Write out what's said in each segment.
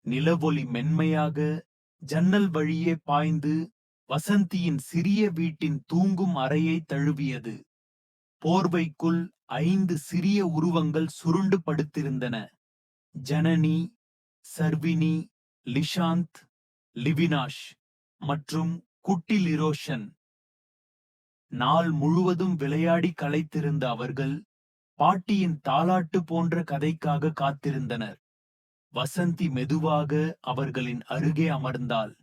நிலவொளி மென்மையாக ஜன்னல் வழியே பாய்ந்து வசந்தியின் சிறிய வீட்டின் தூங்கும் அறையை தழுவியது. போர்வைக்குள் 5 சிறிய உருவங்கள் சுருண்டு படுத்திருந்தன. ஜனனி, சர்வினி, லிஷாந்த், லிவினாஷ் மற்றும் குட்டி லிரோஷன். நாள் முழுவதும் விளையாடி களைத்திருந்த அவர்கள் பாட்டியின் தாலாட்டு போன்ற கதைக்காக காத்திருந்தனர். வசந்தி மெதுவாக அவர்களின் அருகே அமர்ந்தாள்.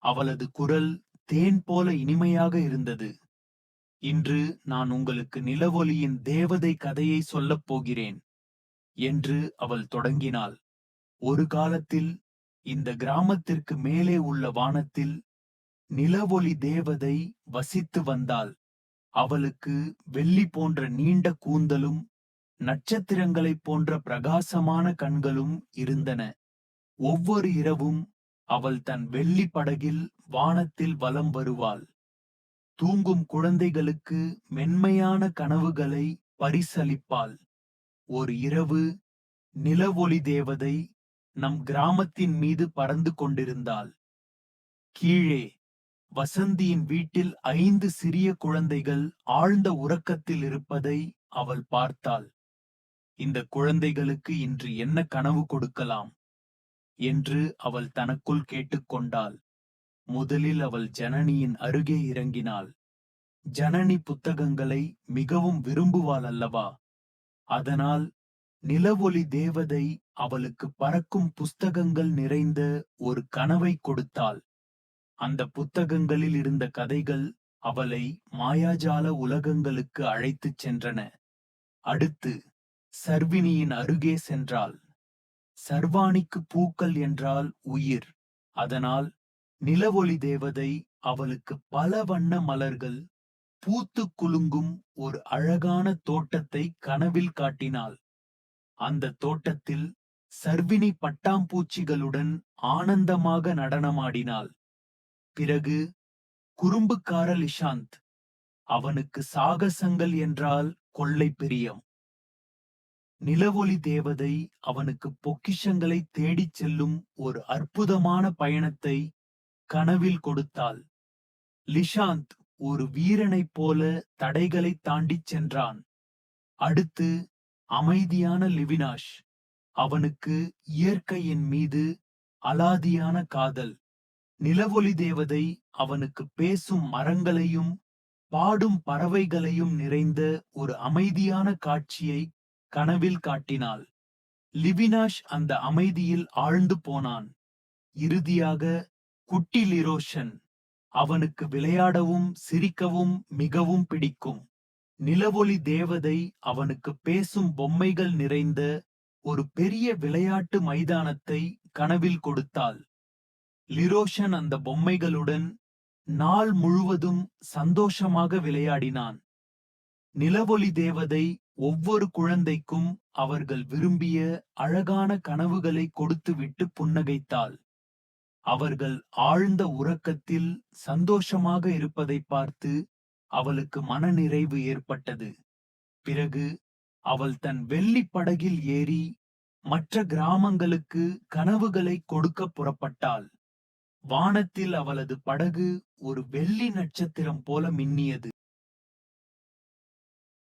அவளது குரல் தேன் போல இனிமையாக இருந்தது. இன்று நான் உங்களுக்கு நிலவொளியின் தேவதை கதையை சொல்லப் போகிறேன் என்று அவள் தொடங்கினாள். ஒரு காலத்தில் இந்த கிராமத்திற்கு மேலே உள்ள வானத்தில் நிலவொளி தேவதை வசித்து வந்தாள். அவளுக்கு வெள்ளி போன்ற நீண்ட கூந்தலும் நட்சத்திரங்களைப் போன்ற பிரகாசமான கண்களும் இருந்தன. ஒவ்வொரு இரவும் அவள் தன் வெள்ளி படகில் வானத்தில் வலம் வருவாள். தூங்கும் குழந்தைகளுக்கு மென்மையான கனவுகளை பரிசளிப்பாள். ஒரு இரவு நிலவொளி தேவதை நம் கிராமத்தின் மீது பறந்து கொண்டிருந்தாள். கீழே வசந்தியின் வீட்டில் 5 சிறிய குழந்தைகள் ஆழ்ந்த உறக்கத்தில் இருப்பதை அவள் பார்த்தாள். இந்த குழந்தைகளுக்கு இன்று என்ன கனவு கொடுக்கலாம் என்று அவள் தனக்குள் கேட்டுக்கொண்டாள். முதலில் அவள் ஜனனியின் அருகே இறங்கினாள். ஜனனி புத்தகங்களை மிகவும் விரும்புவாள் அல்லவா? அதனால் நிலவொளி தேவதை அவளுக்கு பறக்கும் புஸ்தகங்கள் நிறைந்த ஒரு கனவை கொடுத்தாள். அந்த புத்தகங்களில் இருந்த கதைகள் அவளை மாயாஜால உலகங்களுக்கு அழைத்துச் சென்றன. அடுத்து சர்வினியின் அருகே சென்றாள். சர்வாணிக்கு பூக்கள் என்றால் உயிர். அதனால் நிலவொளி தேவதை அவளுக்கு பல வண்ண மலர்கள் பூத்து குலுங்கும் ஒரு அழகான தோட்டத்தை கனவில் காட்டினாள். அந்த தோட்டத்தில் சர்வினி பட்டாம்பூச்சிகளுடன் ஆனந்தமாக நடனமாடினாள். பிறகு குறும்புக்கார லிஷாந்த். அவனுக்கு சாகசங்கள் என்றால் கொள்ளை பிரியம். நிலவொளி தேவதை அவனுக்கு பொக்கிஷங்களை தேடிச் செல்லும் ஒரு அற்புதமான பயணத்தை கனவில் கொடுத்தாள். லிஷாந்த் ஒரு வீரனைப் போல தடைகளை தாண்டிச் சென்றான். அடுத்து அமைதியான லிவினாஷ். அவனுக்கு இயற்கையின் மீது அலாதியான காதல். நிலவொளி தேவதை அவனுக்கு பேசும் மரங்களையும் பாடும் பறவைகளையும் நிறைந்த ஒரு அமைதியான காட்சியை கனவில் காட்டினாள். லிவினாஷ் அந்த அமைதியில் ஆழ்ந்து போனான். இறுதியாக குட்டி லிரோஷன். அவனுக்கு விளையாடவும் சிரிக்கவும் மிகவும் பிடிக்கும். நிலவொளி தேவதை அவனுக்கு பேசும் பொம்மைகள் நிறைந்த ஒரு பெரிய விளையாட்டு மைதானத்தை கனவில் கொடுத்தாள். லிரோஷன் அந்த பொம்மைகளுடன் நாள் முழுவதும் சந்தோஷமாக விளையாடினான். நிலவொளி தேவதை ஒவ்வொரு குழந்தைக்கும் அவர்கள் விரும்பிய அழகான கனவுகளை கொடுத்துவிட்டு புன்னகைத்தாள். அவர்கள் ஆழ்ந்த உறக்கத்தில் சந்தோஷமாக இருப்பதை பார்த்து அவளுக்கு மனநிறைவு ஏற்பட்டது. பிறகு அவள் தன் வெள்ளி படகில் ஏறி மற்ற கிராமங்களுக்கு கனவுகளை கொடுக்க புறப்பட்டாள். வானத்தில் அவளது படகு ஒரு வெள்ளி நட்சத்திரம் போல மின்னியது.